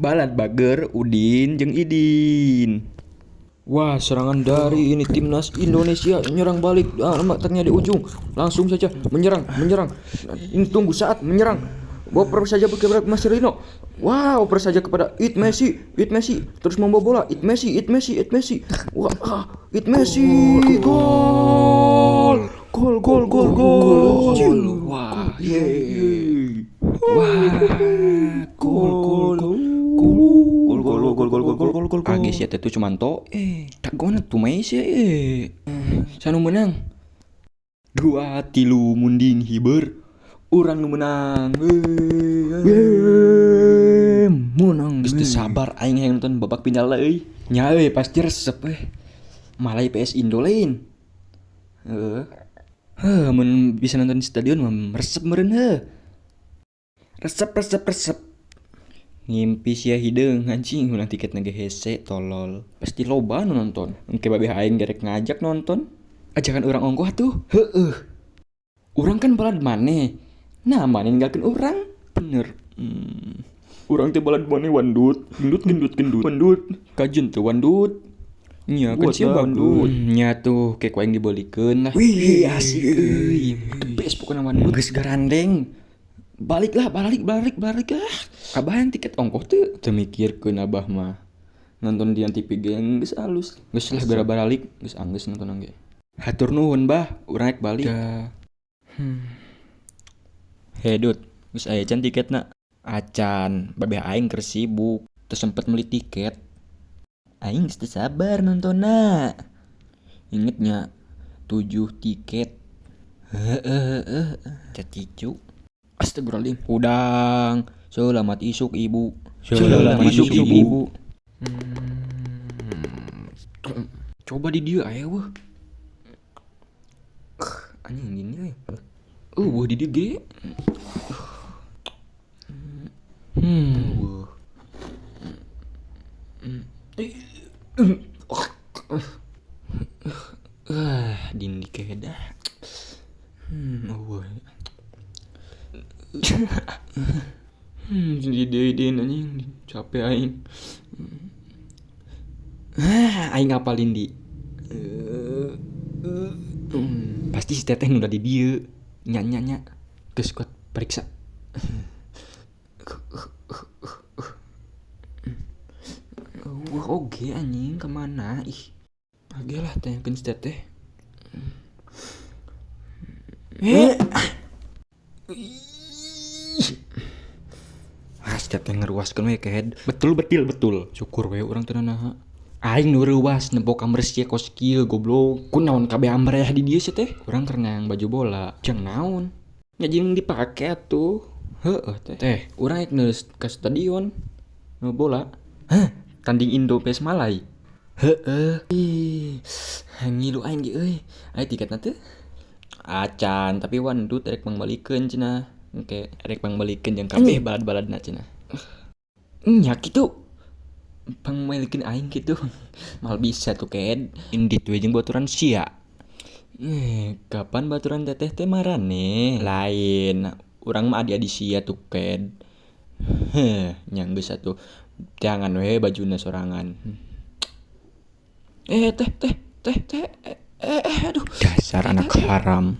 Balad Bager, Udin, jeung Idin. Wah, serangan dari ini timnas Indonesia menyerang balik. Letaknya di ujung. Langsung saja menyerang. Ini tunggu saat menyerang. Oper saja kepada Marcelino. Wow, oper saja kepada It Messi. Terus membawa bola. It Messi. Wah, It Messi. Gol. Wah, yeay. Wah, gol. Agis ya itu cuman to tak gona tuh Messi sanu menang 2-3 munding hiber urang nu menang menang geus teu sabar aing hayang nonton babak final euy nya euy pasti resep malai PS Indo lain mun bisa nonton di stadion mah resep meureun resep ngimpi sia hideung anjing ulang tiket nage hese tolol pasti loba nu nonton engke babe aing gerek ngajak nonton ajakan urang ongkoh tuh urang kan balad maneh nah maneh ninggalkeun urang bener urang teh balad maneh wandut gendut kajen teh wandut nya kan sia wandut nya tuh kek aing dibolikeun lah wih asik euy bes pokona wandut geus garandeng balik lah abah yang tiket ongkoh tuh mikirkeun abah mah nonton di TV geng geus alus geus lah bara-baralik geus anggeus nonton ge hatur nuhun bah urang rek balik hedut geus aya can tiketna acan babe aing keur sibuk teu sempet meuli tiket aing geus teu sabar nontonna ingetnya 7 tiket cecicu astagfirullahaladzim udang selamat isuk ibu coba di dia aya weh anjing gini wah di dia ge dindi kedah Ide anjing capek aing aing ngapalin di pasti si teteh udah di dieu nya geus kuat periksa oge anjing kemana ih age lah tanyakeun si teteh setiap yang ngeruaskeun we kehed betul syukur we urang teu naha aing nu reuwas nempo kamar sia kos kieu goblok kunaon kabeh ambreh di dieu sia teh urang keur ngayang baju bola jeung naon nya jeung dipake atuh heueuh teh urang rek neus ka stadion nu bola tanding Indo PS Malai ngilu aing ge euy aya tiketna teu acan tapi wandut rek mangbalikeun cenah engke rek mangbalikeun jeung kabeh balad-baladna cenah nya kitu pangmalikeun aing kitu mal bisa tuh ked indit we jeung baturan sia kapan baturan teteh teh marane lain urang mah adi-adi sia tuh ked nya geus atuh jangan we bajuna sorangan teh aduh dasar anak haram